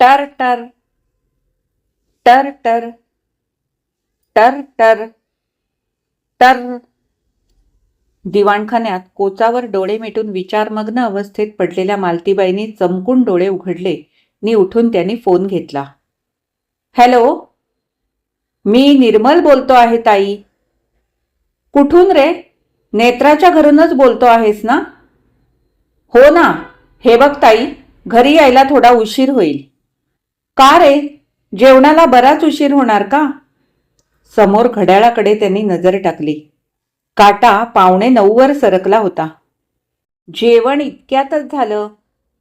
टर टर टर टर टर टर टर. दिवाणखान्यात कोचावर डोळे मिटून विचारमग्न अवस्थेत पडलेल्या मालतीबाईंनी चमकून डोळे उघडले नि उठून त्यांनी फोन घेतला. हॅलो, मी निर्मल बोलतो आहे ताई. कुठून रे? नेत्राच्या घरूनच बोलतो आहेस ना? हो ना. हे बघ ताई, घरी यायला थोडा उशीर होईल. का रे, जेवणाला बराच उशीर होणार का? समोर घड्याळाकडे त्यांनी नजर टाकली. काटा 8:45 सरकला होता. जेवण इतक्यातच झालं.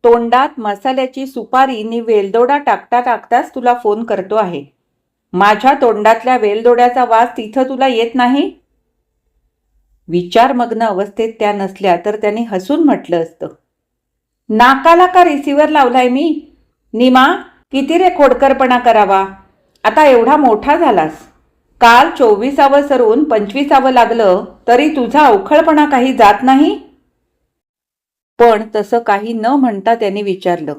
तोंडात मसाल्याची सुपारी नि वेलदोडा टाकता टाकताच तुला फोन करतो आहे. माझ्या तोंडातल्या वेलदोड्याचा वास तिथं तुला येत नाही? विचारमग्न अवस्थेत त्या नसल्या तर त्यांनी हसून म्हटलं असतं. नाकाला का रिसिव्हर लावलाय मी? निमा, किती रे खोडकरपणा करावा. आता एवढा मोठा झालास. काल 24वे सरून 25वे लागलं तरी तुझा अवखळपणा काही जात नाही? पण तसं काही न म्हणता त्यांनी विचारलं.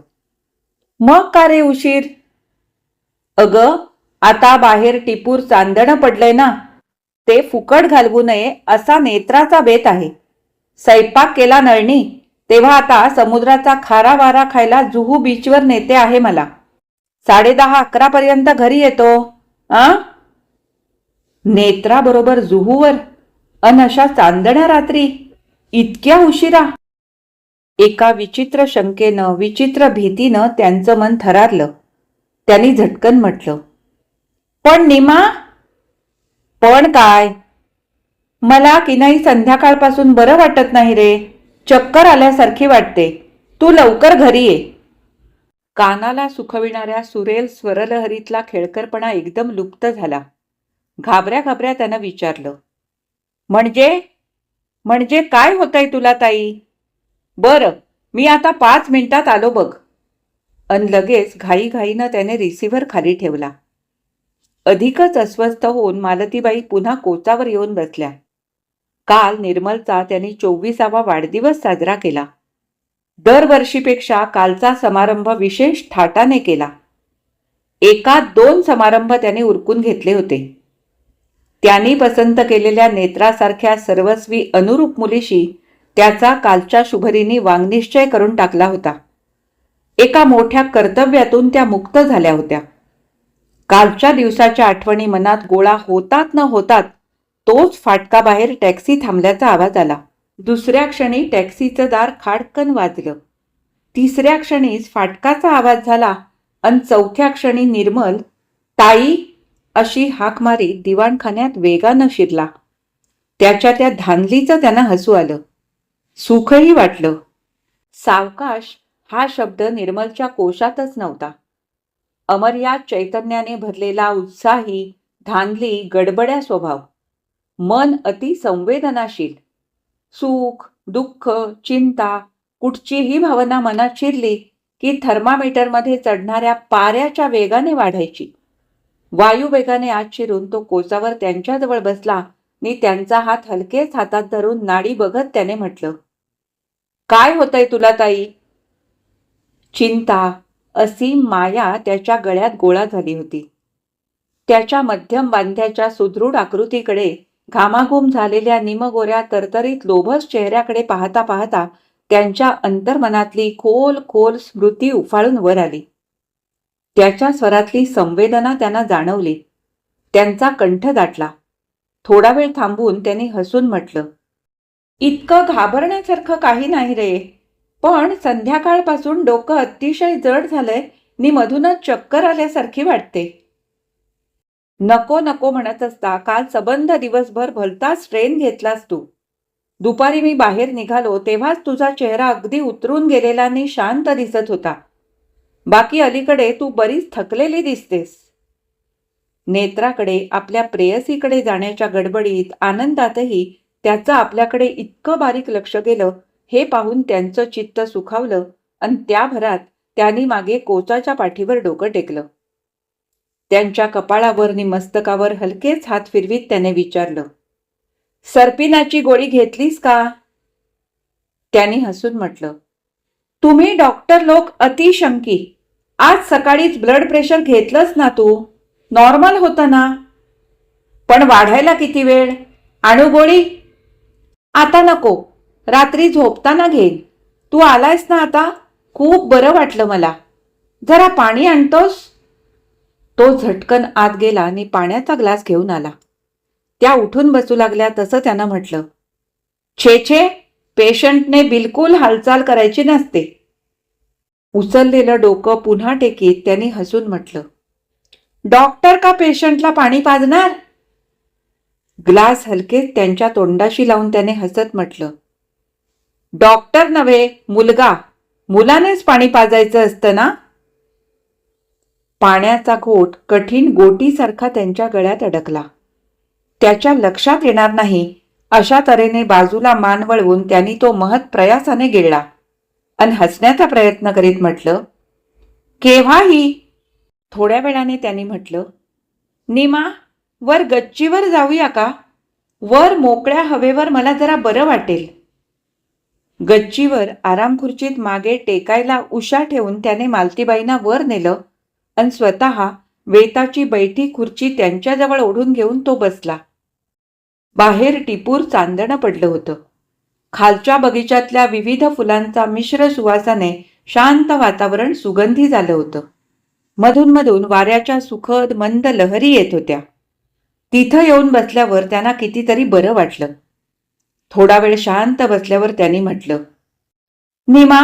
मग का रे उशीर? अगं, आता बाहेर टिपूर चांदणं पडलंय ना, ते फुकट घालवू नये असा नेत्राचा बेत आहे. स्वयंपाक केला नळणी तेव्हा आता समुद्राचा खारा वारा खायला जुहू बीचवर नेते आहे मला. 10:30-11 पर्यंत घरी येतो. नेत्राबरोबर जुहूवर? अन अशा चांदण्या रात्री? इतक्या उशिरा? एका विचित्र शंकेनं, विचित्र भीतीनं त्यांचं मन थरारलं. त्यांनी झटकन म्हटलं. पण निमा? पण काय? मला की नाही संध्याकाळपासून बरं वाटत नाही रे. चक्कर आल्यासारखी वाटते. तू लवकर घरी ये. कानाला सुखविणाऱ्या सुरेल स्वरलहरीतला खेळकरपणा एकदम लुप्त झाला. घाबऱ्या घाबऱ्या त्यानं विचारलं. म्हणजे काय होतंय तुला ताई? बरं, मी आता 5 मिनिटात आलो बघ. अन लगेच घाईघाईनं त्याने रिसिव्हर खाली ठेवला. अधिकच अस्वस्थ होऊन मालतीबाई पुन्हा कोचावर येऊन बसल्या. काल निर्मलचा त्यांनी 24वा वाढदिवस साजरा केला. दरवर्षीपेक्षा कालचा समारंभ विशेष थाटाने केला. 1-2 समारंभ त्याने उरकून घेतले होते. त्यांनी पसंत केलेल्या नेत्रासारख्या सर्वस्वी अनुरूप मुलीशी त्याचा कालच्या शुभरीने वांगनिश्चय करून टाकला होता. एका मोठ्या कर्तव्यातून त्या मुक्त झाल्या होत्या. कालच्या दिवसाच्या आठवणी मनात गोळा होतात न होतात तोच फाटका बाहेर टॅक्सी थांबल्याचा आवाज आला. दुसऱ्या क्षणी टॅक्सीचं दार खाडकन वाजलं. तिसऱ्या क्षणीच फाटकाचा आवाज झाला अन चौथ्या क्षणी निर्मल ताई अशी हाक मारीत दिवाणखान्यात वेगानं शिरला. त्याच्या त्या धांदलीचं त्यांना हसू आलं. सुखही वाटलं. सावकाश हा शब्द निर्मलच्या कोशातच नव्हता. अमर्याद चैतन्याने भरलेला उत्साही, धांदली, गडबड्या स्वभाव. मन अति संवेदनाशील. सुख, दुःख, चिंता, कुठचीही भावना मनात शिरली की थर्मामीटरमध्ये चढणाऱ्या पाऱ्याच्या वेगाने वाढायची. वायुवेगाने आत शिरून तो कोचावर त्यांच्याजवळ बसला नि त्यांचा हात हलकेच हातात धरून नाडी बघत त्याने म्हटलं. काय होतंय तुला ताई? चिंता, असीम माया त्याच्या गळ्यात गोळा झाली होती. त्याच्या मध्यम बांध्याच्या सुदृढ आकृतीकडे, घामाघूम झालेल्या निमगोऱ्या तरतरीत लोभस चेहऱ्याकडे पाहता पाहता त्यांच्या अंतर्मनातली खोल खोल स्मृती उफाळून वर आली. त्याच्या स्वरातली संवेदना त्यांना जाणवली. त्यांचा कंठ दाटला. थोडा वेळ थांबून त्यांनी हसून म्हटलं. इतकं घाबरण्यासारखं काही नाही रे. पण संध्याकाळपासून डोकं अतिशय जड झालंय नि मधूनच चक्कर आल्यासारखी वाटते. नको नको म्हणत असता काल सबंध दिवसभर भलताच ट्रेन घेतलास तू. दुपारी मी बाहेर निघालो तेव्हाच तुझा चेहरा अगदी उतरून गेलेला आणि शांत दिसत होता. बाकी अलीकडे तू बरीच थकलेली दिसतेस. नेत्राकडे, आपल्या प्रेयसीकडे जाण्याच्या गडबडीत, आनंदातही त्याचं आपल्याकडे इतकं बारीक लक्ष गेलं हे पाहून त्यांचं चित्त सुखावलं आणि त्या भरात त्यांनी मागे कोचाच्या पाठीवर डोकं टेकलं. त्यांच्या कपाळावर नि मस्तकावर हलकेच हात फिरवीत त्याने विचारलं. सर्पिनाची गोळी घेतलीस का? त्यांनी हसून म्हटलं. तुम्ही डॉक्टर लोक अतिशंकी. आज सकाळीच ब्लड प्रेशर घेतलंस ना तू? नॉर्मल होतं ना? पण वाढायला किती वेळ? आणू गोळी? आता नको, रात्री झोपताना घेईन. तू आलायस ना आता? खूप बरं वाटलं मला. जरा पाणी आणतोस? तो झटकन आत गेला आणि पाण्याचा ग्लास घेऊन आला. त्या उठून बसू लागल्या तसं त्यानं म्हटलं, छे छे, पेशंटने बिलकुल हालचाल करायची नसते. उचललेलं डोकं पुन्हा टेकीत त्यांनी हसून म्हटलं, डॉक्टर का पेशंटला पाणी पाजणार? ग्लास हलकेच त्यांच्या तोंडाशी लावून त्याने हसत म्हटलं, डॉक्टर नव्हे, मुलगा. मुलानेच पाणी पाजायचं असतं ना? पाण्याचा घोट कठीण गोटीसारखा त्यांच्या गळ्यात अडकला. त्याच्या लक्षात येणार नाही अशा तऱ्हेने बाजूला मान वळवून त्यांनी तो महत् प्रयासाने गिळला आणि हसण्याचा प्रयत्न करीत म्हटलं, केव्हाही. थोड्या वेळाने त्यांनी म्हटलं, नीमा, वर गच्चीवर जाऊया का? वर मोकळ्या हवेवर मला जरा बरं वाटेल. गच्चीवर आरामखुर्चीत मागे टेकायला उशा ठेवून त्याने मालतीबाईंना वर नेलं आणि स्वतः वेताची बैठी खुर्ची त्यांच्याजवळ ओढून घेऊन तो बसला. बाहेर टिपूर चांदणं पडलं होतं. खालच्या बगीच्यातल्या विविध फुलांचा मिश्र सुवासाने शांत वातावरण सुगंधी झालं होतं. मधून मधून वाऱ्याच्या सुखद मंद लहरी येत होत्या. तिथं येऊन बसल्यावर त्यांना कितीतरी बरं वाटलं. थोडा वेळ शांत बसल्यावर त्यांनी म्हटलं, नीमा,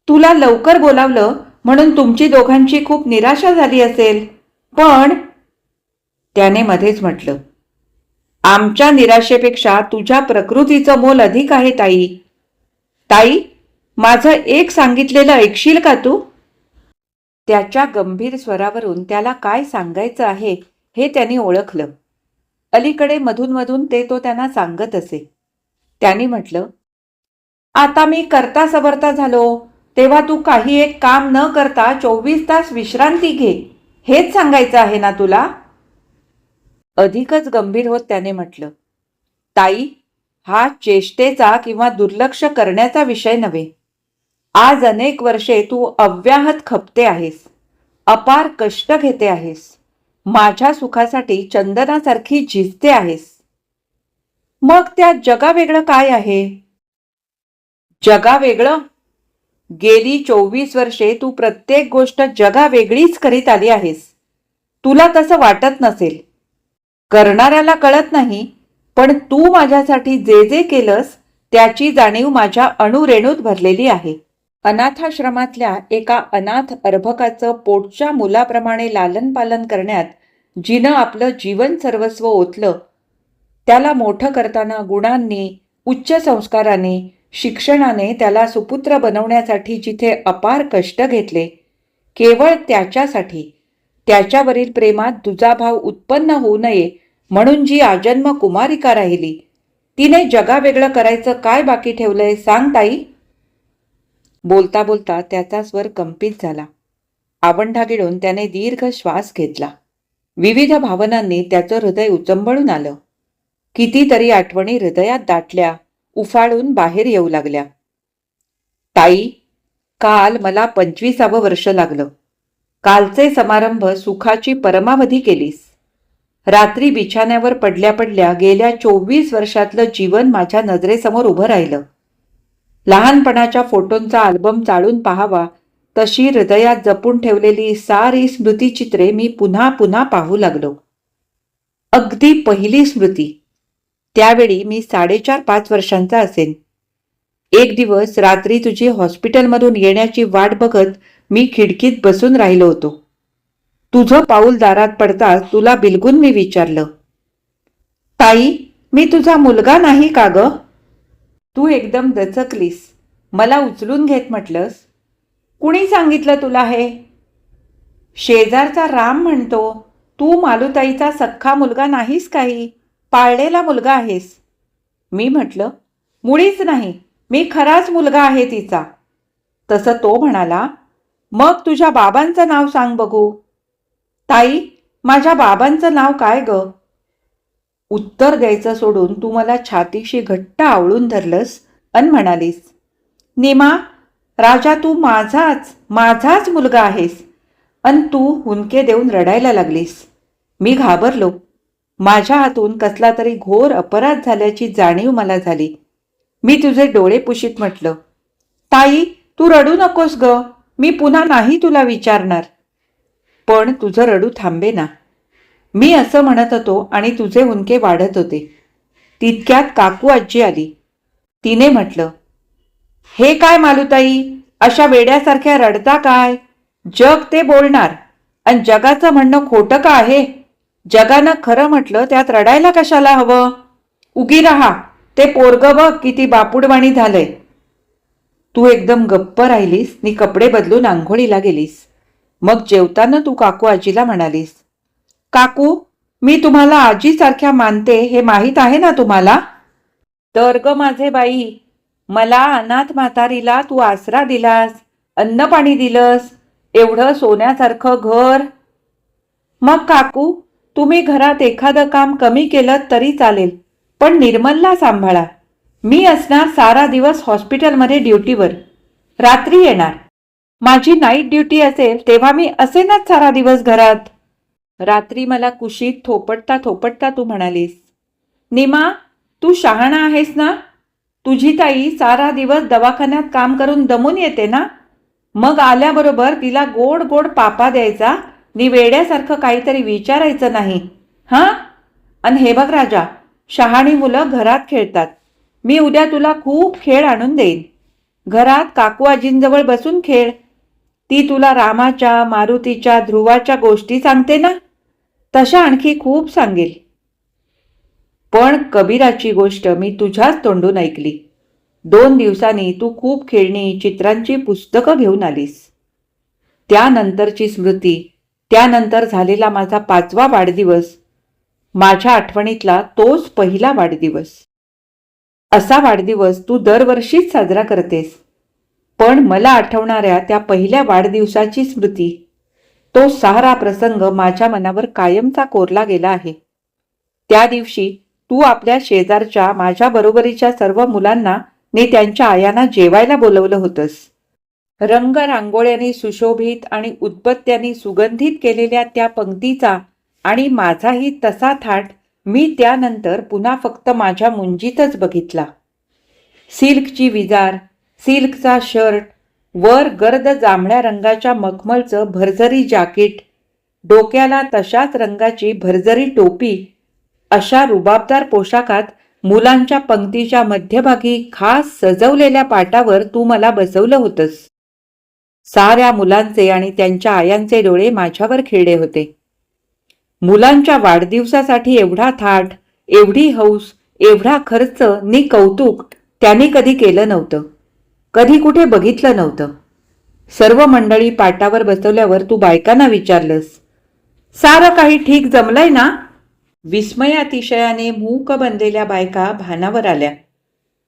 तुला लवकर बोलावलं म्हणून तुमची दोघांची खूप निराशा झाली असेल. पण त्याने मध्येच म्हटलं, आमच्या निराशेपेक्षा तुझ्या प्रकृतीचं मोल अधिक आहे ताई. ताई, माझं एक सांगितलेलं ऐकशील का तू? त्याच्या गंभीर स्वरावरून त्याला काय सांगायचं आहे हे त्यांनी ओळखलं. अलीकडे मधून मधून ते तो त्यांना सांगत असे. त्यांनी म्हटलं, आता मी करता सबरता झालो तेव्हा तू काही एक काम न करता 24 तास विश्रांती घे, हेच सांगायचं आहे ना तुला? अधिकच गंभीर होत त्याने म्हटलं, ताई, हा चेष्टेचा किंवा दुर्लक्ष करण्याचा विषय नव्हे. आज अनेक वर्षे तू अव्याहत खपते आहेस, अपार कष्ट घेते आहेस, माझ्या सुखासाठी चंदनासारखी झिजते आहेस. मग त्या जगावेगळं काय आहे? जगावेगळं? गेली 24 वर्षे तू प्रत्येक गोष्ट जगावेगळीच करीत आली आहेस. तुला तसं वाटत नसेल, करणाऱ्याला कळत नाही, पण तू माझ्यासाठी जे जे केलंस त्याची जाणीव माझ्या अणुरेणूत भरलेली आहे. अनाथाश्रमातल्या एका अनाथ अर्भकाचं पोटच्या मुलाप्रमाणे लालन पालन करण्यात जिनं आपलं जीवन सर्वस्व ओतलं, त्याला मोठं करताना गुणांनी, उच्च संस्काराने, शिक्षणाने त्याला सुपुत्र बनवण्यासाठी जिथे अपार कष्ट घेतले, केवळ त्याच्यासाठी, त्याच्यावरील प्रेमात दुजाभाव उत्पन्न होऊ नये म्हणून जी आजन्म कुमारिका राहिली, तिने जगावेगळं करायचं काय बाकी ठेवलंय सांग ताई? बोलता बोलता त्याचा स्वर कंपित झाला. आवंढा गिळून त्याने दीर्घ श्वास घेतला. विविध भावनांनी त्याचं हृदय उचंबळून आलं. कितीतरी आठवणी हृदयात दाटल्या, उफाळून बाहेर येऊ लागल्या. ताई, काल मला 25वे वर्ष लागलं. कालचे समारंभ सुखाची परमावधी केलीस. रात्री बिछाण्यावर पडल्या पडल्या गेल्या 24 वर्षातलं जीवन माझ्या नजरेसमोर उभं राहिलं. लहानपणाच्या फोटोंचा अल्बम चाळून पाहावा तशी हृदयात जपून ठेवलेली सारी स्मृतिचित्रे मी पुन्हा पुन्हा पाहू लागलो. अगदी पहिली स्मृती. त्यावेळी मी 4.5-5 वर्षांचा असेन. एक दिवस रात्री तुझी हॉस्पिटलमधून येण्याची वाट बघत मी खिडकीत बसून राहिलो होतो. तुझं पाऊल दारात पडताच तुला बिलगून मी विचारलं, ताई, मी तुझा मुलगा नाही का ग? तू एकदम दचकलीस. मला उचलून घेत म्हटलंस, कुणी सांगितलं तुला हे? शेजारचा राम म्हणतो तू मालुताईचा सख्खा मुलगा नाहीस, काही पाळलेला मुलगा आहेस. मी म्हटलं, मुळीच नाही, मी खराच मुलगा आहे तिचा. तसं तो म्हणाला, मग तुझ्या बाबांचं नाव सांग बघू. ताई, माझ्या बाबांचं नाव काय ग? उत्तर द्यायचं सोडून तू मला छातीशी घट्ट आवळून धरलंस अन म्हणालीस, नीमा, राजा, तू माझाच मुलगा आहेस अन तू हुंदके देऊन रडायला लागलीस. मी घाबरलो. माझ्या हातून कसला तरी घोर अपराध झाल्याची जाणीव मला झाली. मी तुझे डोळे पुशीत म्हटलं, ताई तू रडू नकोस ग, मी पुन्हा नाही तुला विचारणार. पण तुझं रडू थांबे ना. मी असं म्हणत होतो आणि तुझे हुंदके वाढत होते. तितक्यात काकू आजी आली. तिने म्हटलं, हे काय मालूताई, अशा वेड्यासारख्या रडता काय? जग ते बोलणार आणि जगाचं म्हणणं खोटं का आहे? जगानं खरं म्हटलं त्यात रडायला कशाला हवं? उगी राहा, ते पोरग बघ किती बापुडवाणी झालंय. तू एकदम गप्प राहिलीस नि कपडे बदलून आंघोळीला गेलीस. मग जेवताना तू काकू आजीला म्हणालीस, काकू मी तुम्हाला आजीसारख्या मानते हे माहीत आहे ना तुम्हाला? तर ग माझे बाई, मला अनाथ म्हातारीला तू आसरा दिलास, अन्न पाणी दिलंस, एवढं सोन्यासारखं घर. मग काकू तुम्ही घरात एखादं काम कमी केलं तरी चालेल, पण निर्मलला सांभाळा. मी असणार सारा दिवस हॉस्पिटलमध्ये ड्युटीवर. रात्री येणार. माझी नाईट ड्युटी असेल तेव्हा मी असेनच सारा दिवस घरात. रात्री मला कुशीत थोपटता थोपटता तू म्हणालीस, निमा तू शहाणा आहेस ना? तुझी ताई सारा दिवस दवाखान्यात काम करून दमून येते ना? मग आल्याबरोबर तिला गोड गोड पापा द्यायचा नि वेड्यासारखं काहीतरी विचारायचं नाही. हां, आणि हे बघ राजा, शहाणी मुलं घरात खेळतात. मी उद्या तुला खूप खेळ आणून देईन. घरात काकू आजींजवळ बसून खेळ. ती तुला रामाच्या, मारुतीच्या, ध्रुवाच्या गोष्टी सांगते ना, तशा आणखी खूप सांगेल. पण कबीराची गोष्ट मी तुझ्याच तोंडून ऐकली. 2 दिवसांनी तू खूप खेळणी, चित्रांची पुस्तकं घेऊन आलीस. त्यानंतरची स्मृती, त्यानंतर झालेला माझा 5वा वाढदिवस, माझ्या आठवणीतला तोच पहिला वाढदिवस. असा वाढदिवस तू दरवर्षीच साजरा करतेस, पण मला आठवणाऱ्या त्या पहिल्या वाढदिवसाची स्मृती, तो सारा प्रसंग माझ्या मनावर कायमचा कोरला गेला आहे. त्या दिवशी तू आपल्या शेजारच्या माझ्या बरोबरीच्या सर्व मुलांना ने त्यांच्या आयांना जेवायला बोलवलं होतंस. रंग रांगोळ्यांनी सुशोभित आणि उदबत्त्यांनी सुगंधित केलेल्या त्या पंक्तीचा आणि माझाही तसा थाट मी त्यानंतर पुन्हा फक्त माझ्या मुंजीतच बघितला. सिल्कची विजार, सिल्कचा शर्ट, वर गर्द जांभळ्या रंगाच्या मखमलचं भरजरी जाकीट, डोक्याला तशाच रंगाची भरजरी टोपी, अशा रुबाबदार पोशाखात मुलांच्या पंक्तीच्या मध्यभागी खास सजवलेल्या पाटावर तू मला बसवलं होतंस. साऱ्या मुलांचे आणि त्यांच्या आयांचे डोळे माझ्यावर खिळले होते. मुलांच्या वाढदिवसासाठी एवढा थाट, एवढी हौस, एवढा खर्च नि कौतुक त्यांनी कधी केलं नव्हतं, कधी कुठे बघितलं नव्हतं. सर्व मंडळी पाटावर बसवल्यावर तू बायकांना विचारलंस, सारं काही ठीक जमलंय ना? विस्मयातिशयाने मूक बनलेल्या बायका भानावर आल्या.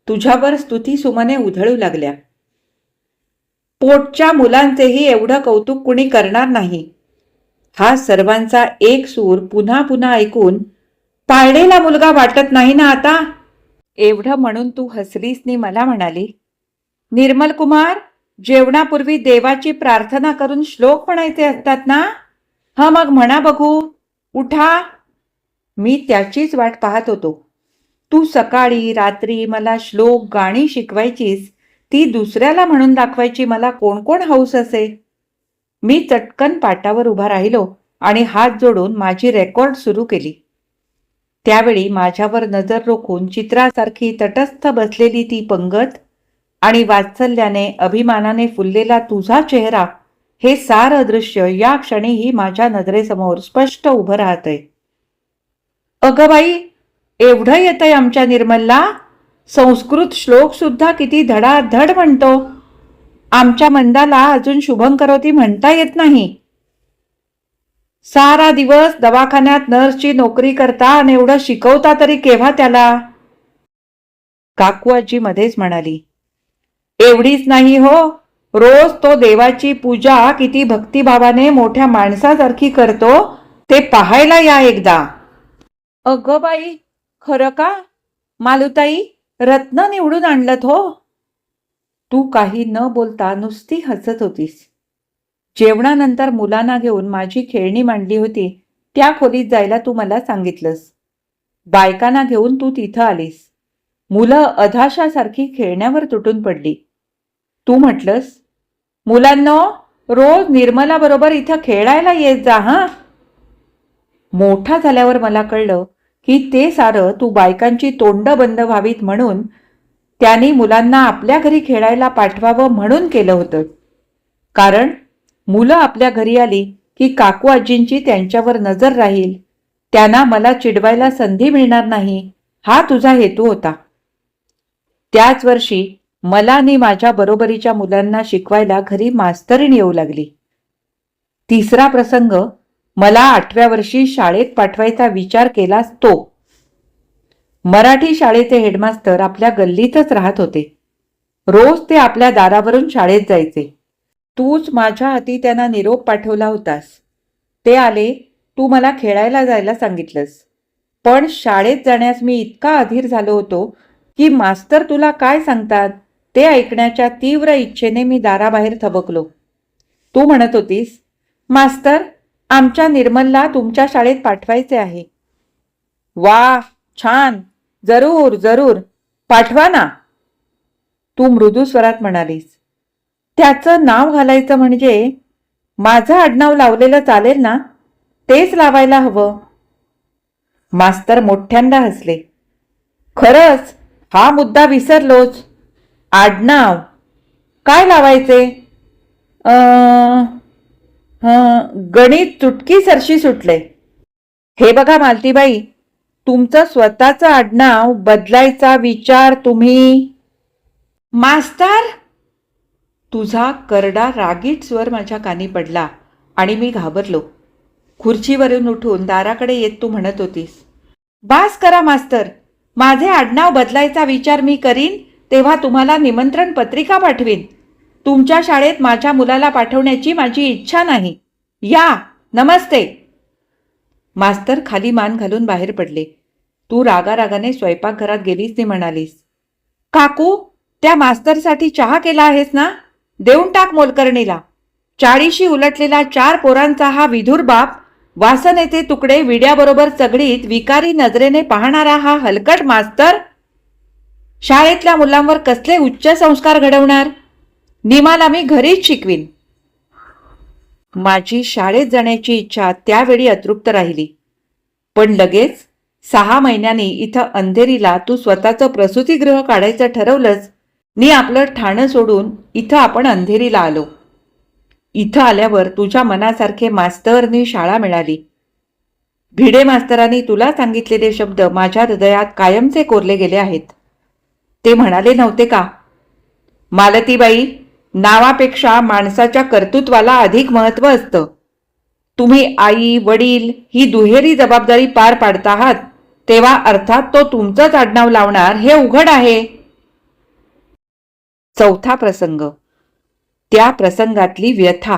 तुझ्यावर स्तुतीसुमने उधळू लागल्या. पोटच्या मुलांचेही एवढं कौतुक कुणी करणार नाही. हा सर्वांचा एक सूर पुन्हा पुन्हा ऐकून, पाळलेला मुलगा वाटत नाही ना आता? एवढं म्हणून तू हसलीस नि मला म्हणाली, निर्मल कुमार, जेवणापूर्वी देवाची प्रार्थना करून श्लोक म्हणायचे असतात ना? हा मग म्हणा बघू, उठा. मी त्याचीच वाट पाहत होतो. तू सकाळी रात्री मला श्लोक गाणी शिकवायचीस, ती दुसऱ्याला म्हणून दाखवायची मला कोण कोण हौस असे. मी चटकन पाटावर उभा राहिलो आणि हात जोडून माझी रेकॉर्ड सुरू केली. त्यावेळी माझ्यावर नजर रोखून चित्रासारखी तटस्थ बसलेली ती पंगत आणि वात्सल्याने अभिमानाने फुललेला तुझा चेहरा, हे सारं दृश्य या क्षणीही माझ्या नजरेसमोर स्पष्ट उभं राहतंय. अगं बाई, एवढं येतंय आमच्या निर्मलला? संस्कृत श्लोक सुद्धा किती धडाधड म्हणतो. आमच्या मंदाला अजून शुभं करोती म्हणता येत नाही. सारा दिवस दवाखान्यात नर्सची नोकरी करता आणि एवढं शिकवता तरी केव्हा त्याला? काकू आजी मध्येच म्हणाली, एवढीच नाही हो, रोज तो देवाची पूजा किती भक्तिभावाने मोठ्या माणसासारखी करतो ते पाहायला या एकदा. अगं बाई, खरं का? मालूताई, रत्न निवडून आणलं हो. तू काही न बोलता नुसती हसत होतीस. जेवणानंतर मुलांना घेऊन माझी खेळणी मांडली होती त्या खोलीत जायला तू मला सांगितलंस. बायकांना घेऊन तू तिथं आलीस. मुलं अधाशासारखी खेळण्यावर तुटून पडली. तू म्हटलंस, मुलांनो, रोज निर्मला बरोबर इथं खेळायला येत जा हा. मोठा झाल्यावर मला कळलं की ते सारं तू बायकांची तोंड बंद व्हावीत म्हणून त्यांनी मुलांना आपल्या घरी खेळायला पाठवावं म्हणून केलं होतं. कारण मुलं आपल्या घरी आली की काकू आजींची त्यांच्यावर नजर राहील, त्यांना मला चिडवायला संधी मिळणार नाही, हा तुझा हेतू होता. त्याच वर्षी मला आणि माझ्या बरोबरीच्या मुलांना शिकवायला घरी मास्तरीण येऊ लागली. तिसरा प्रसंग, मला 8व्या वर्षी शाळेत पाठवायचा विचार केलास तो. मराठी शाळेचे हेडमास्तर आपल्या गल्लीतच राहत होते. रोज ते आपल्या दारावरून शाळेत जायचे. तूच माझ्या हाती त्यांना निरोप पाठवला होतास. ते आले, तू मला खेळायला जायला सांगितलंस. पण शाळेत जाण्यास मी इतका अधीर झालो होतो की मास्तर तुला काय सांगतात ते ऐकण्याच्या तीव्र इच्छेने मी दाराबाहेर थबकलो. तू म्हणत होतीस, मास्तर, आमच्या निर्मलला तुमच्या शाळेत पाठवायचे आहे. वा, छान, जरूर जरूर, पाठवा ना. तू मृदू स्वरात म्हणालीस, त्याचं नाव घालायचं म्हणजे माझं आडनाव लावलेलं चालेल ना, तेच लावायला हवं. मास्तर मोठ्यांदा हसले. खरंच हा मुद्दा विसरलोच. आडनाव काय लावायचे? गणित चुटकी सरशी सुटले. हे बघा मालतीबाई, तुमचं स्वतःचं आडनाव बदलायचा विचार तुम्ही. मास्तर, तुझा करडा रागीट स्वर माझ्या कानी पडला आणि मी घाबरलो. खुर्चीवरून उठून दाराकडे येत तू म्हणत होतीस, बास करा मास्तर, माझे आडनाव बदलायचा विचार मी करीन तेव्हा तुम्हाला निमंत्रण पत्रिका पाठवीन. तुमच्या शाळेत माझ्या मुलाला पाठवण्याची माझी इच्छा नाही. या, नमस्ते. मास्तर खाली मान घालून बाहेर पडले. तू रागारागाने स्वयंपाकघरात गेलीस आणि म्हणालीस, काकू, त्या मास्तरसाठी चहा केला आहेस ना, देऊन टाक मोलकरणीला. 40शी उलटलेला 4 पोरांचा हा विधुर बाप, वासनेचे तुकडे विड्याबरोबर चगडीत विकारी नजरेने पाहणारा हा हलकट मास्तर शाळेतल्या मुलांवर कसले उच्च संस्कार घडवणार? निमाला मी घरीच शिकवीन. माझी शाळेत जाण्याची इच्छा त्यावेळी अतृप्त राहिली. पण लगेच 6 महिन्यांनी इथं अंधेरीला तू स्वतःचं प्रसूतिगृह काढायचं ठरवलंच नी आपलं ठाणं सोडून इथं आपण अंधेरीला आलो. इथं आल्यावर तुझ्या मनासारखे मास्तर नी शाळा मिळाली. भिडे मास्तरांनी तुला सांगितलेले शब्द माझ्या हृदयात कायमचे कोरले गेले आहेत. ते म्हणाले नव्हते का, मालतीबाई, नावापेक्षा माणसाच्या कर्तृत्वाला अधिक महत्त्व असतं. तुम्ही आई वडील ही दुहेरी जबाबदारी पार पाडत आहात, तेव्हा अर्थात तो तुमचंच आडनाव लावणार हे उघड आहे. चौथा प्रसंग, त्या प्रसंगातली व्यथा.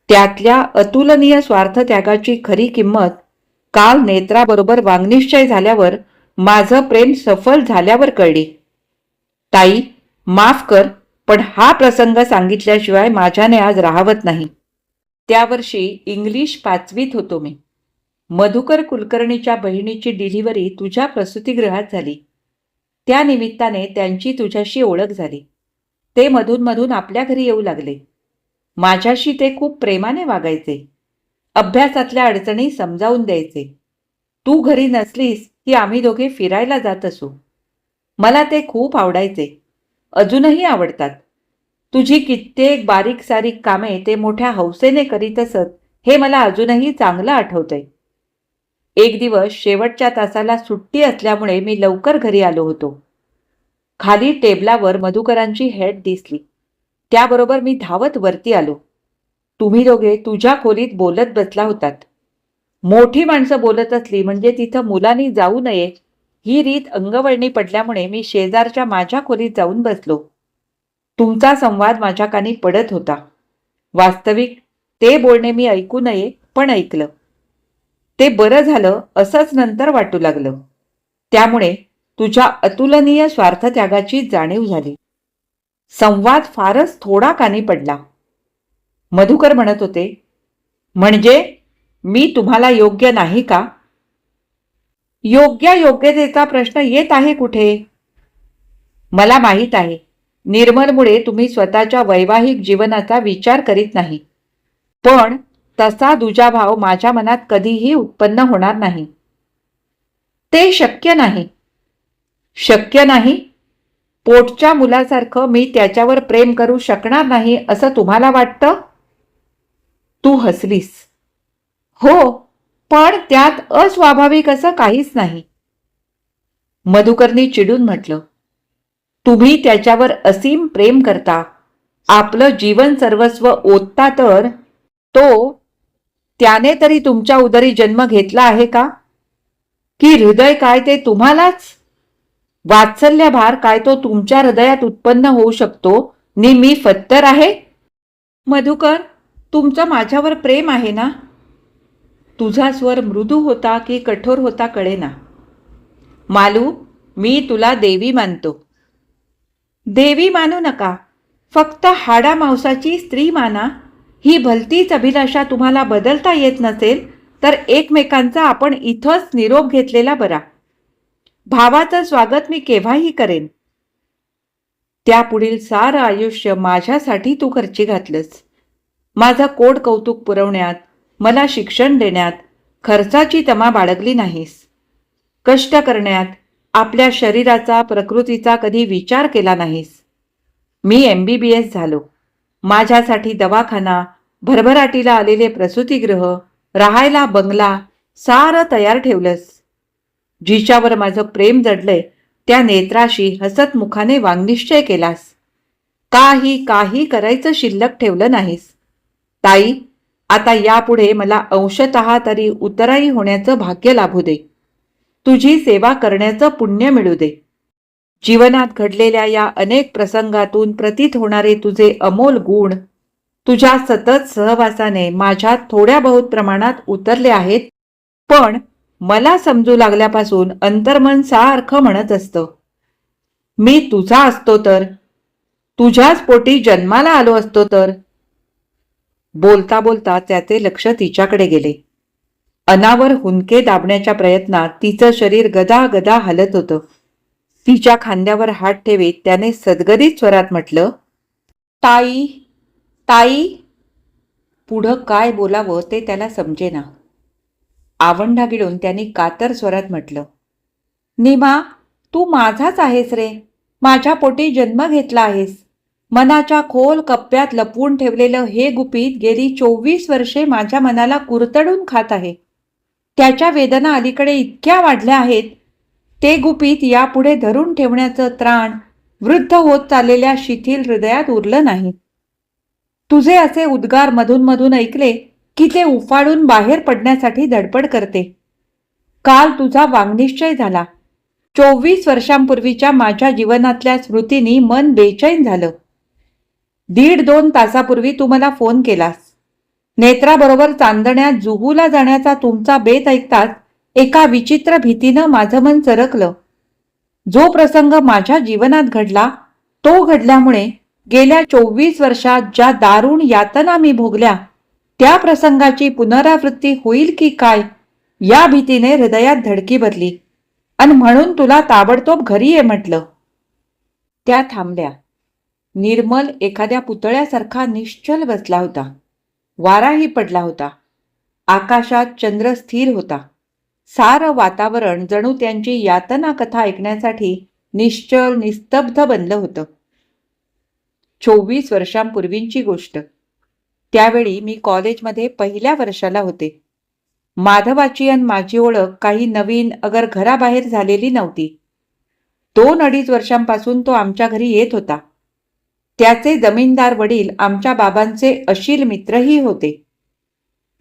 त्यातल्या अतुलनीय स्वार्थ त्यागाची खरी किंमत काल नेत्राबरोबर वांगनिश्चय झाल्यावर, माझं प्रेम सफल झाल्यावर कळली. ताई, माफ कर, पण हा प्रसंग सांगितल्याशिवाय माझ्याने आज राहावत नाही. त्या वर्षी इंग्लिश 5वीत होतो मी. मधुकर कुलकर्णीच्या बहिणीची डिलिव्हरी तुझ्या प्रसूतिगृहात झाली. त्या निमित्ताने त्यांची तुझ्याशी ओळख झाली. ते मधून मधून आपल्या घरी येऊ लागले. माझ्याशी ते खूप प्रेमाने वागायचे. अभ्यासातल्या अडचणी समजावून द्यायचे. तू घरी नसलीस की आम्ही दोघे फिरायला जात असू. मला ते खूप आवडायचे, अजूनही आवडतात. तुझी कित्येक बारीक सारीक कामे ते मोठ्या हौसेने करीत असत हे मला अजूनही चांगलं आठवतंय. एक दिवस शेवटच्या तासाला सुट्टी असल्यामुळे मी लवकर घरी आलो होतो. खाली टेबलावर मधुकरांची हेड दिसली. त्याबरोबर मी धावत वरती आलो. तुम्ही दोघे तुझ्या खोलीत बोलत बसला होतात. मोठी माणसं बोलत असली म्हणजे तिथं मुलांनी जाऊ नये ही रीत अंगवळणी पडल्यामुळे मी शेजारच्या माझ्या खोलीत जाऊन बसलो. तुमचा संवाद माझ्या कानी पडत होता. वास्तविक ते बोलणे मी ऐकू नये, पण ऐकलं. ते बरं झालं असंच नंतर वाटू लागलं. त्यामुळे तुझ्या अतुलनीय स्वार्थत्यागाची जाणीव झाली. संवाद फारच थोडा कानी पडला. मधुकर म्हणत होते. म्हणजे मी तुम्हाला योग्य नाही का? योग्यतेचा प्रश्न येत आहे कुठे? मला माहीत आहे, निर्मलमुळे तुम्ही स्वतःच्या वैवाहिक जीवनाचा विचार करीत नाही. पण तसा दुजाभाव माझ्या मनात कधीही उत्पन्न होणार नाही. ते शक्य नाही. शक्य नाही? पोटच्या मुलासारखं मी त्याच्यावर प्रेम करू शकणार नाही असं तुम्हाला वाटतं? तू हसलीस. हो, पण त्यात अस्वाभाविक असं काहीच नाही. मधुकरनी चिडून म्हटलं. तुम्ही त्याच्यावर असीम प्रेम करता, आपलं जीवन सर्वस्व ओतता, तर त्याने तरी तुमच्या उदरी जन्म घेतला आहे का? की हृदय काय ते तुम्हालाच? वात्सल्यभार काय तो तुमच्या हृदयात उत्पन्न होऊ शकतो नि मी फत्तर आहे? मधुकर, तुमचं माझ्यावर प्रेम आहे ना? तुझा स्वर मृदू होता की कठोर होता कळेना. मालू, मी तुला देवी मानतो. देवी मानू नका, फक्त हाडा मांसाची स्त्री माना. ही भलतीच अभिलाषा तुम्हाला बदलता येत नसेल तर एकमेकांचा आपण इथंच निरोप घेतलेला बरा. भावाचं स्वागत मी केव्हाही करेन. त्यापुढील सारं आयुष्य माझ्यासाठी तू खर्ची घातलंस. माझं कोड कौतुक पुरवण्यात, मला शिक्षण देण्यात खर्चाची तमा बाळगली नाहीस. कष्ट करण्यात आपल्या शरीराचा, प्रकृतीचा कधी विचार केला नाहीस. मी MBBS झालो. माझ्यासाठी दवाखाना, भरभराटीला आलेले प्रसूतिगृह, राहायला बंगला सारं तयार ठेवलंस. जिच्यावर माझं प्रेम जडलंय त्या नेत्राशी हसत मुखाने वांगनिश्चय केलास. काही करायचं शिल्लक ठेवलं नाहीस. ताई, आता यापुढे मला अंशतः तरी उतराई होण्याचं भाग्य लाभू दे. तुझी सेवा करण्याचं पुण्य मिळू दे. जीवनात घडलेल्या या अनेक प्रसंगातून प्रतीत होणारे तुझे अमोल गुण तुझ्या सतत सहवासाने माझ्यात थोड्या बहुत प्रमाणात उतरले आहेत. पण मला समजू लागल्यापासून अंतर्मन सारखं म्हणत असतं, मी तुझा असतो तर, तुझ्याच पोटी जन्माला आलो असतो तर. बोलता बोलता त्याचे लक्ष तिच्याकडे गेले. अनावर हुंदके दाबण्याच्या प्रयत्नात तिचं शरीर गदा हलत होतं. तिच्या खांद्यावर हात ठेवीत त्याने सदगदित स्वरात म्हटलं, ताई, ताई. पुढं काय बोलावं ते त्याला समजेना. आवंढा गिळून त्यांनी कातर स्वरात म्हटलं, निमा, तू माझाच आहेस रे. माझ्या पोटी जन्म घेतला आहेस. मनाच्या खोल कप्प्यात लपवून ठेवलेलं हे गुपित गेली 24 वर्षे माझ्या मनाला कुरतडून खात आहे. त्याच्या वेदना अलीकडे इतक्या वाढल्या आहेत, ते गुपित यापुढे धरून ठेवण्याचं त्राण वृद्ध होत चाललेल्या शिथिल हृदयात उरलं नाही. तुझे असे उद्गार मधून मधून ऐकले की ते उफाळून बाहेर पडण्यासाठी धडपड करते. काल तुझा वांगनिश्चय झाला. 24 वर्षांपूर्वीच्या माझ्या जीवनातल्या स्मृतींनी मन बेचैन झालं. 1.5-2 तासापूर्वी तू मला फोन केलास. नेत्राबरोबर चांदण्यात जुहूला जाण्याचा तुमचा बेत ऐकताच एका विचित्र भीतीनं माझं मन सरकलं. जो प्रसंग माझ्या जीवनात घडला तो घडल्यामुळे गेल्या 24 वर्षात ज्या दारुण यातना मी भोगल्या त्या प्रसंगाची पुनरावृत्ती होईल की काय या भीतीने हृदयात धडकी भरली आणि म्हणून तुला ताबडतोब घरी ये म्हटलं. त्या थांबल्या. निर्मल एखाद्या पुतळ्यासारखा निश्चल बसला होता. वाराही पडला होता. आकाशात चंद्र स्थिर होता. सारं वातावरण जणू त्यांची यातना कथा ऐकण्यासाठी निश्चल निस्तब्ध बनलं होतं. 24 वर्षांपूर्वींची गोष्ट. त्यावेळी मी कॉलेजमध्ये पहिल्या वर्षाला होते. माधवाची आणि माझी ओळख काही नवीन अगर घराबाहेर झालेली नव्हती. 2-2.5 वर्षांपासून तो आमच्या घरी येत होता. त्याचे जमीनदार वडील आमच्या बाबांचे अशील मित्रही होते.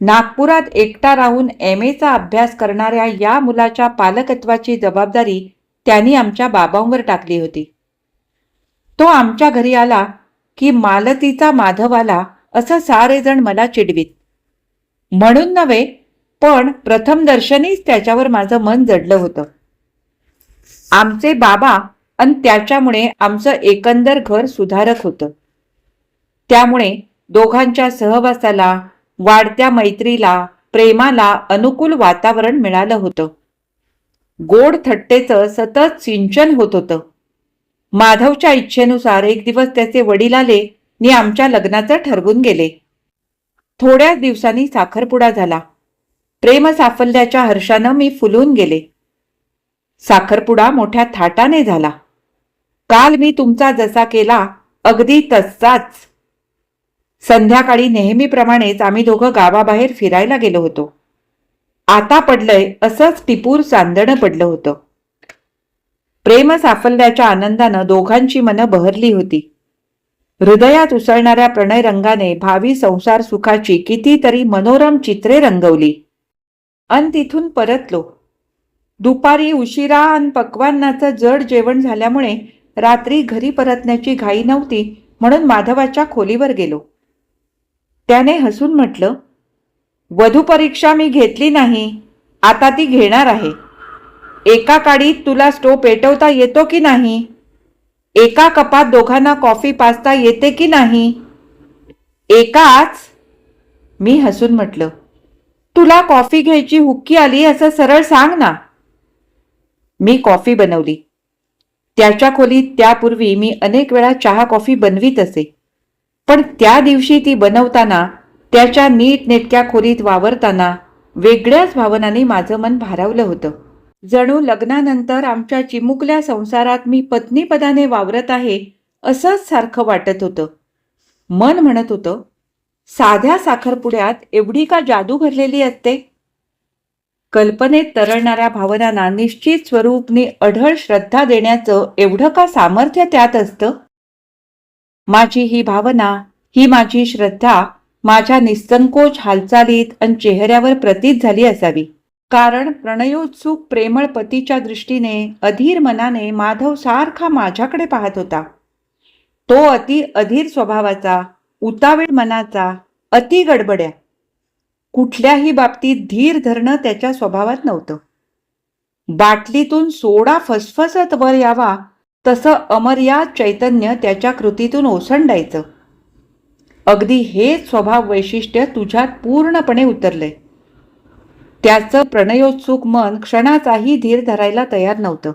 नागपुरात एकटा राहून MAचा अभ्यास करणाऱ्या या मुलाच्या पालकत्वाची जबाबदारी त्यांनी आमच्या बाबांवर टाकली होती. तो आमच्या घरी आला की मालतीचा माधव आला असं सारेजण मला चिडवीत. म्हणून नव्हे, पण प्रथम दर्शनीच त्याच्यावर माझं मन जडलं होतं. आमचे बाबा आणि त्याच्यामुळे आमचं एकंदर घर सुधारक होतं. त्यामुळे दोघांच्या सहवासाला, वाढत्या मैत्रीला, प्रेमाला अनुकूल वातावरण मिळालं होतं. गोड थट्टेचं सतत सिंचन होत होतं. माधवच्या इच्छेनुसार एक दिवस त्याचे वडील आले आणि आमच्या लग्नाचं ठरवून गेले. थोड्याच दिवसांनी साखरपुडा झाला. प्रेम साफल्याच्या हर्षानं मी फुलून गेले. साखरपुडा मोठ्या थाटाने झाला. काल मी तुमचा जसा केला अगदी तसाच. संध्याकाळी नेहमीप्रमाणेच आम्ही दोघं गावाबाहेर फिरायला गेलो होतो. आता पडलंय असंच टिपूर चांदणं पडलं होतं. प्रेम साफल्याच्या आनंदानं दोघांची मनं बहरली होती. हृदयात उसळणाऱ्या प्रणय रंगाने भावी संसार सुखाची कितीतरी मनोरम चित्रे रंगवली. अन तिथून परतलो. दुपारी उशिरा अन पक्वान्नाचं जड जेवण झाल्यामुळे रात्री घरी परतण्याची घाई नव्हती म्हणून माधवाच्या खोलीवर गेलो. त्याने हसून म्हटलं, वधू परीक्षा मी घेतली नाही, आता ती घेणार आहे. एका काडीत तुला स्टोव पेटवता येतो की नाही? एका कपात दोघांना कॉफी पाजता येते की नाही? एकाच? मी हसून म्हटलं, तुला कॉफी घ्यायची हुक्की आली असं सरळ सांग ना. मी कॉफी बनवली. त्याच्या खोलीत त्यापूर्वी मी अनेक वेळा चहा कॉफी बनवीत असे. पण त्या दिवशी ती बनवताना, त्याच्या नीटनेटक्या खोलीत वावरताना वेगळ्याच भावनांनी माझं मन भारावलं होतं. जणू लग्नानंतर आमच्या चिमुकल्या संसारात मी पत्नीपदाने वावरत आहे असंच सारखं वाटत होतं. मन म्हणत होतं, साध्या साखरपुड्यात एवढी का जादू भरलेली असते? कल्पनेत तरळणाऱ्या भावनांना निश्चित स्वरूपनी अढळ श्रद्धा देण्याचं एवढं का सामर्थ्य त्यात असतं? माझी ही भावना, ही माझी श्रद्धा माझ्या निसंकोच हालचालीत आणि चेहऱ्यावर प्रतीत झाली असावी. कारण प्रणयोत्सुक प्रेमळ पतीच्या दृष्टीने अधीर मनाने माधव सारखा माझ्याकडे पाहत होता. तो अति अधीर स्वभावाचा, उतावीळ मनाचा, अति गडबड्या. कुठल्याही बाबतीत धीर धरणं त्याच्या स्वभावात नव्हतं. बाटलीतून सोडा फसफसत वर यावा तसं अमर्याद चैतन्य त्याच्या कृतीतून ओसंडायचं. अगदी हेच स्वभाव वैशिष्ट्य तुझ्यात पूर्णपणे उतरलंय. त्याचं प्रणयोत्सुक मन क्षणाचाही धीर धरायला तयार नव्हतं.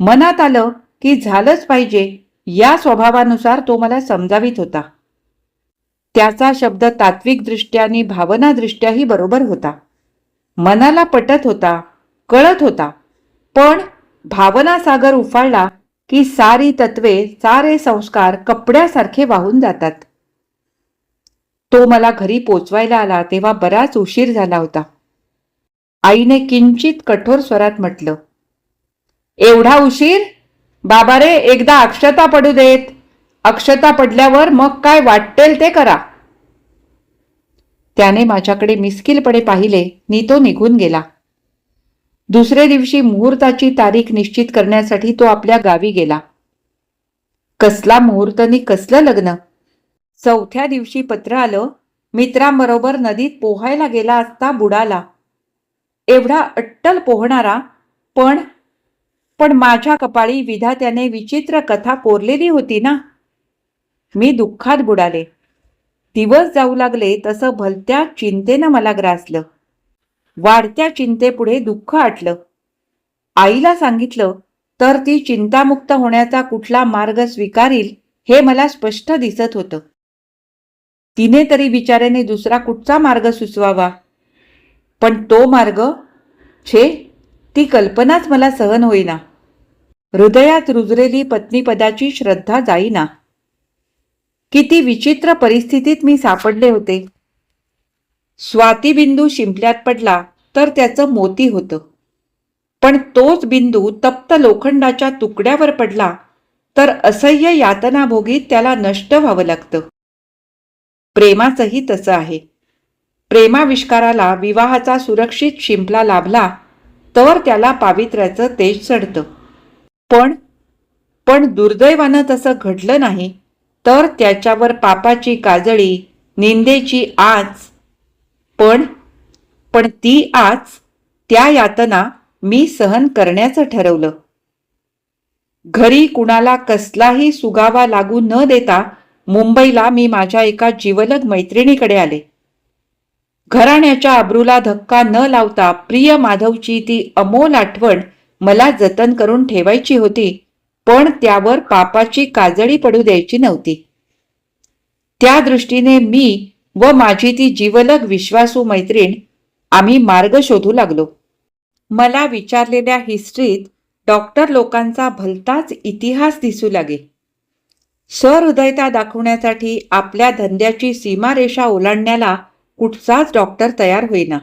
मनात आलं की झालंच पाहिजे या स्वभावानुसार तो मला समजावित होता. त्याचा शब्द तात्विकदृष्ट्या आणि भावनादृष्ट्याही बरोबर होता. मनाला पटत होता, कळत होता. पण भावना सागर उफाळला की सारी तत्वे, सारे संस्कार कपड्यासारखे वाहून जातात. तो मला घरी पोचवायला आला तेव्हा बराच उशीर झाला होता. आईने किंचित कठोर स्वरात म्हटलं, एवढा उशीर? बाबा रे, एकदा अक्षता पडू देत. अक्षता पडल्यावर मग काय वाटेल ते करा. त्याने माझ्याकडे मिस्किलपणे पाहिले नि तो निघून गेला. दुसरे दिवशी मुहूर्ताची तारीख निश्चित करण्यासाठी तो आपल्या गावी गेला. कसला मुहूर्त नि कसलं लग्न. चौथ्या दिवशी पत्र आलं, मित्रांबरोबर नदीत पोहायला गेला असता बुडाला. एवढा अट्टल पोहणारा, पण माझ्या कपाळी विधात्याने विचित्र कथा कोरलेली होती ना. मी दुःखात बुडाले. दिवस जाऊ लागले तसं भलत्या चिंतेनं मला ग्रासलं. वाढत्या चिंतेपुढे दुःख आटलं. आईला सांगितलं तर ती चिंतामुक्त होण्याचा कुठला मार्ग स्वीकारील हे मला स्पष्ट दिसत होतं. तिने तरी बिचाऱ्याने दुसरा कुठचा मार्ग सुचवावा. पण तो मार्ग, ती कल्पनाच मला सहन होईना. हृदयात रुजलेली पत्नीपदाची श्रद्धा जाईना. किती विचित्र परिस्थितीत मी सापडले होते. स्वातीबिंदू शिंपल्यात पडला तर त्याचं मोती होतं. पण तोच बिंदू तप्त लोखंडाच्या तुकड्यावर पडला तर असह्य यातना भोगीत त्याला नष्ट व्हावं लागतं. प्रेमाचंही तसं आहे. प्रेमाविष्काराला विवाहाचा सुरक्षित शिंपला लाभला तर त्याला पावित्र्याचं तेज चढतं. पण दुर्दैवानं तसं घडलं नाही तर त्याच्यावर पापाची काजळी, निंदेची आच. पण ती आच, त्या यातना मी सहन करण्याचं ठरवलं. घरी कुणाला कसलाही सुगावा लागू न देता मुंबईला मी माझ्या एका जिवलग मैत्रिणीकडे आले. घराण्याच्या अब्रूला धक्का न लावता प्रिय माधवची ती अमोल आठवण मला जतन करून ठेवायची होती, पण त्यावर पापाची काजळी पडू द्यायची नव्हती. त्या दृष्टीने मी व माझी ती जिवलग विश्वासू मैत्रीण आम्ही मार्ग शोधू लागलो. मला विचारलेल्या हिस्ट्रीत डॉक्टर लोकांचा भलताच इतिहास दिसू लागे. सहृदयता दाखवण्यासाठी आपल्या धंद्याची सीमारेषा ओलांडण्याला कुठचाच डॉक्टर तयार होईना.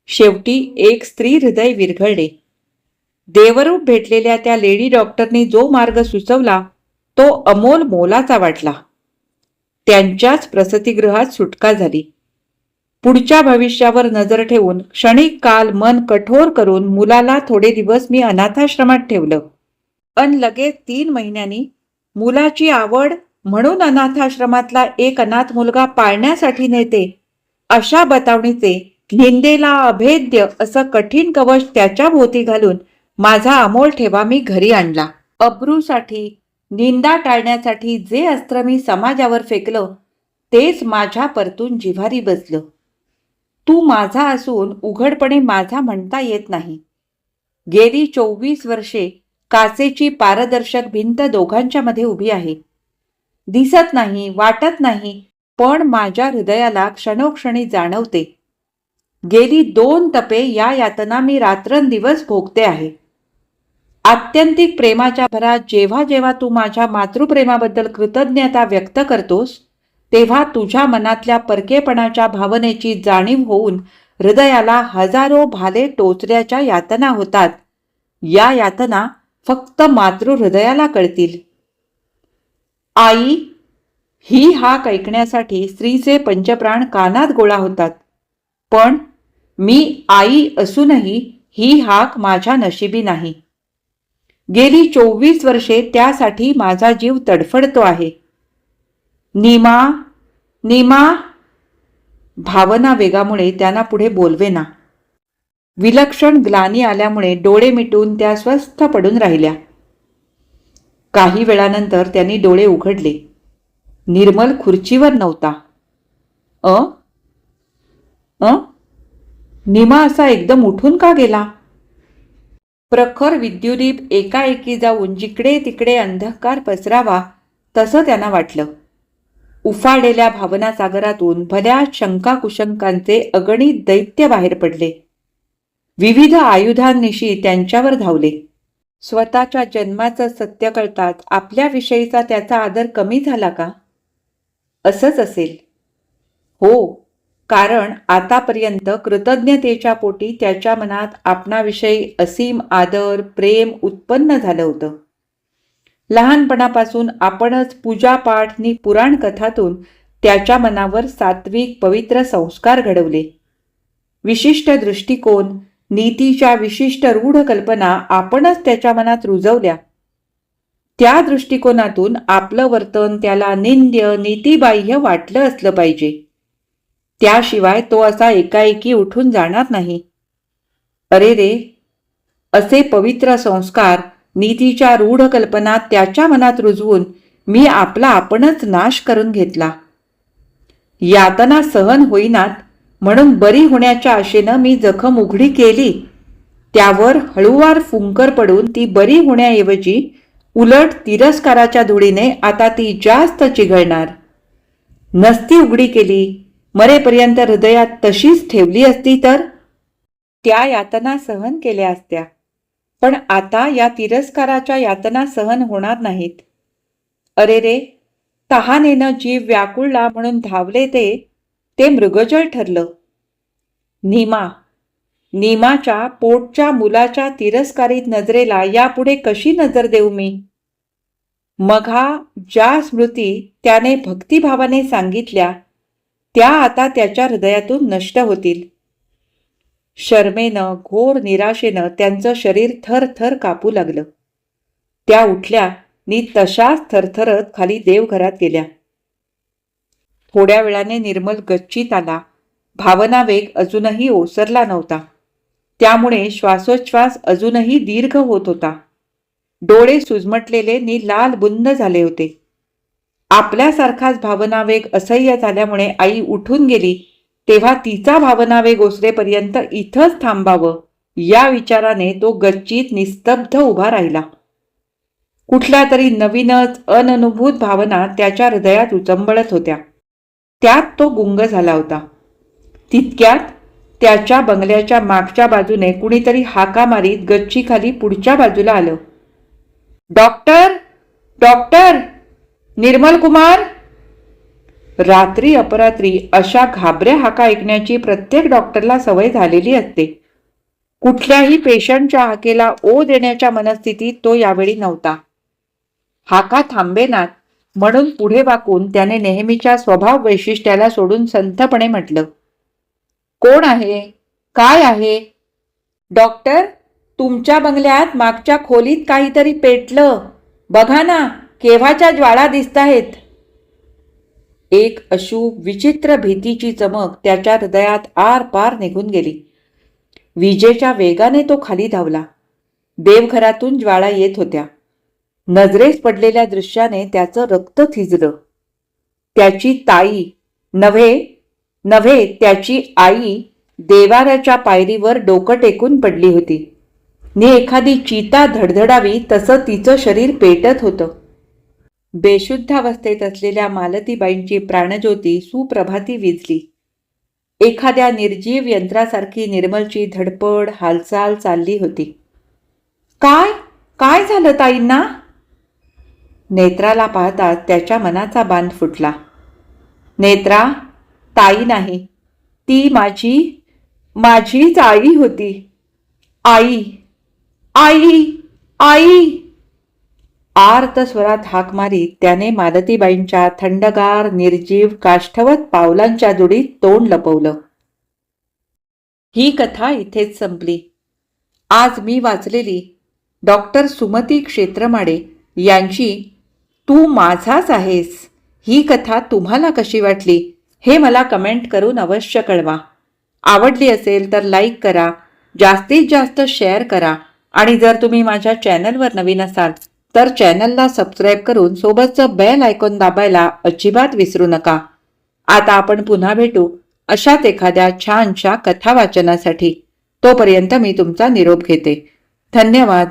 शेवटी एक स्त्री हृदय विरघळले. देवरूप भेटलेल्या त्या लेडी डॉक्टरनी जो मार्ग सुचवला तो अमोल मोलाचा वाटला. त्यांच्याच प्रसूतिगृहात सुटका झाली. पुढच्या भविष्यावर नजर ठेवून क्षणिक काल मन कठोर करून मुलाला थोडे दिवस मी अनाथाश्रमात ठेवलं. लगेच 3 महिन्यांनी मुलाची आवड म्हणून अनाथाश्रमातला एक अनाथ मुलगा पाळण्यासाठी नेते अशा बतावणीचे निंदेला अभेद्य असं कठीण कवच त्याच्या भोवती घालून माझा अमोल ठेवा मी घरी आणला. अब्रूसाठी, निंदा टाळण्यासाठी जे अस्त्र मी समाजावर फेकलं तेच माझ्या परतून जिव्हारी बसलं. तू माझा असून उघडपणे माझा म्हणता येत नाही. गेली 24 वर्षे काचेची पारदर्शक भिंत दोघांच्या मध्ये उभी आहे. दिसत नाही, वाटत नाही, पण माझ्या हृदयाला क्षणोक्षणी जाणवते. गेली 2 तपे या यातना मी रात्रंदिवस भोगते आहे. आत्यंतिक प्रेमाच्या भरात जेव्हा जेव्हा तू माझ्या मातृप्रेमाबद्दल कृतज्ञता व्यक्त करतोस तेव्हा तुझ्या मनातल्या परकेपणाच्या भावनेची जाणीव होऊन हृदयाला हजारो भाले टोचल्याच्या यातना होतात. या यातना फक्त मातृहृदयाला कळतील. आई ही हाक ऐकण्यासाठी स्त्रीचे पंचप्राण कानात गोळा होतात, पण मी आई असूनही ही हाक माझ्या नशिबी नाही. गेली 24 वर्षे त्यासाठी माझा जीव तडफडतो आहे. नीमा, नीमा. भावना वेगामुळे त्यांना पुढे बोलवेना. विलक्षण ग्लानी आल्यामुळे डोळे मिटून त्या स्वस्थ पडून राहिल्या. काही वेळानंतर त्यांनी डोळे उघडले. निर्मल खुर्चीवर नव्हता. नीमा असा एकदम उठून का गेला? प्रखर विद्युदीप एकाएकी जाऊन जिकडे तिकडे अंधकार पसरावा तसं त्यांना वाटलं. उफाळलेल्या भावना सागरातून भल्या शंका कुशंकांचे अगणित दैत्य बाहेर पडले. विविध आयुधांनिशी त्यांच्यावर धावले. स्वतःच्या जन्माचं सत्य कळताच आपल्याविषयीचा त्याचा आदर कमी झाला का? असंच असेल. हो, कारण आतापर्यंत कृतज्ञतेच्या पोटी त्याच्या मनात आपणाविषयी असीम आदर, प्रेम उत्पन्न झालं होतं. लहानपणापासून आपणच पूजापाठ नि पुराण कथातून त्याच्या मनावर सात्विक पवित्र संस्कार घडवले. विशिष्ट दृष्टिकोन, नीतीच्या विशिष्ट रूढ कल्पना आपणच त्याच्या मनात रुजवल्या. त्या दृष्टिकोनातून आपलं वर्तन त्याला निंद्य, नीतिबाह्य वाटलं असलं पाहिजे. त्याशिवाय तो असा एकाएकी उठून जाणार नाही. अरे रे, असे पवित्र संस्कार, नीतीच्या रूढ कल्पना त्याच्या मनात रुजवून मी आपला आपणच नाश करून घेतला. यातना सहन होईनात म्हणून बरी होण्याच्या आशेनं मी जखम उघडी केली. त्यावर हळूवार फुंकर पडून ती बरी होण्याऐवजी उलट तिरस्काराच्या धुळीने आता ती जास्त चिघळणार. नसती उघडी केली, मरेपर्यंत हृदयात तशीच ठेवली असती तर त्या यातना सहन केल्या असत्या. पण आता या तिरस्काराच्या यातना सहन होणार नाहीत. अरे रे, तहानेनं जीव व्याकुळला म्हणून धावले ते मृगजळ ठरलं. नीमाच्या पोटच्या मुलाच्या तिरस्कारित नजरेला यापुढे कशी नजर देऊ मी? मघा ज्या स्मृती त्याने भक्तिभावाने सांगितल्या त्या आता त्याच्या हृदयातून नष्ट होतील. शर्मेनं, घोर निराशेनं त्यांचं शरीर थरथर कापू लागलं. त्या उठल्या नि तशाच थरथरत खाली देवघरात गेल्या. थोड्या वेळाने निर्मल गच्चीत आला. भावनावेग अजूनही ओसरला नव्हता, त्यामुळे श्वासोच्छ्वास अजूनही दीर्घ होत होता. डोळे सुजमटलेले नि लाल बुंद झाले होते. आपल्यासारखाच भावनावेग असह्य झाल्यामुळे आई उठून गेली तेव्हा तिचा भावनावेग ओसरेपर्यंत इथंच थांबावं या विचाराने तो गच्चीत निस्तब्ध उभा राहिला. कुठल्या तरी नवीनच अननुभूत भावना त्याच्या हृदयात उचंबळत होत्या. त्यात तो गुंग झाला होता. तितक्यात त्याच्या बंगल्याच्या मागच्या बाजूने कुणीतरी हाका मारीत गच्चीखाली पुढच्या बाजूला आलं. Doctor, doctor, Nirmal Kumar. रात्री अपरात्री अशा घाबऱ्या हाका ऐकण्याची प्रत्येक डॉक्टरला सवय झालेली असते. कुठल्याही पेशंटच्या हाकेला ओ देण्याच्या मनस्थितीत तो यावेळी नव्हता. हाका थांबेनात म्हणून पुढे वाकून त्याने नेहमीच्या स्वभाव वैशिष्ट्याला सोडून संथपणे म्हटलं, कोण आहे? काय आहे? डॉक्टर, तुमच्या बंगल्यात मागच्या खोलीत काहीतरी पेटलं. बघा ना, केव्हाच्या ज्वाळा दिसताहेत. एक अशुभ विचित्र भीतीची चमक त्याच्या हृदयात आरपार निघून गेली. विजेच्या वेगाने तो खाली धावला. देवघरातून ज्वाळा येत होत्या. नजरेस पडलेल्या दृश्याने त्याचं रक्त थिजलं. त्याची ताई नव्हे त्याची आई देवाऱ्याच्या पायरीवर डोकं टेकून पडली होती. नि एखादी चिता धडधडावी तसं तिचं शरीर पेटत होतं. बेशुद्धावस्थेत असलेल्या मालतीबाईंची प्राणज्योती सुप्रभाती विझली. एखाद्या निर्जीव यंत्रासारखी निर्मलची धडपड हालचाल चालली होती. काय झालं ताईंना? नेत्राला पाहताच त्याच्या मनाचा बांध फुटला. नेत्रा, ताई नाही, ती माझीच आई होती. आई आई आई. आर्त स्वरात हाक मारीत त्याने मालतीबाईंच्या थंडगार निर्जीव काष्ठवत पावलांच्या जोडीत तोंड लपवलं. ही कथा इथेच संपली. आज मी वाचलेली डॉक्टर सुमती क्षेत्रमाडे यांची तू माझाच आहेस ही कथा तुम्हाला कशी वाटली हे मला कमेंट करून अवश्य कळवा. आवडली असेल तर लाईक करा, जास्तीत जास्त शेअर करा आणि जर तुम्ही माझ्या चॅनलवर नवीन असाल तर चॅनलला सबस्क्राईब करून सोबतचं बेल आयकॉन दाबायला अजिबात विसरू नका. आता आपण पुन्हा भेटू अशाच एखाद्या छानशा कथा वाचनासाठी. तोपर्यंत मी तुमचा निरोप घेते. धन्यवाद.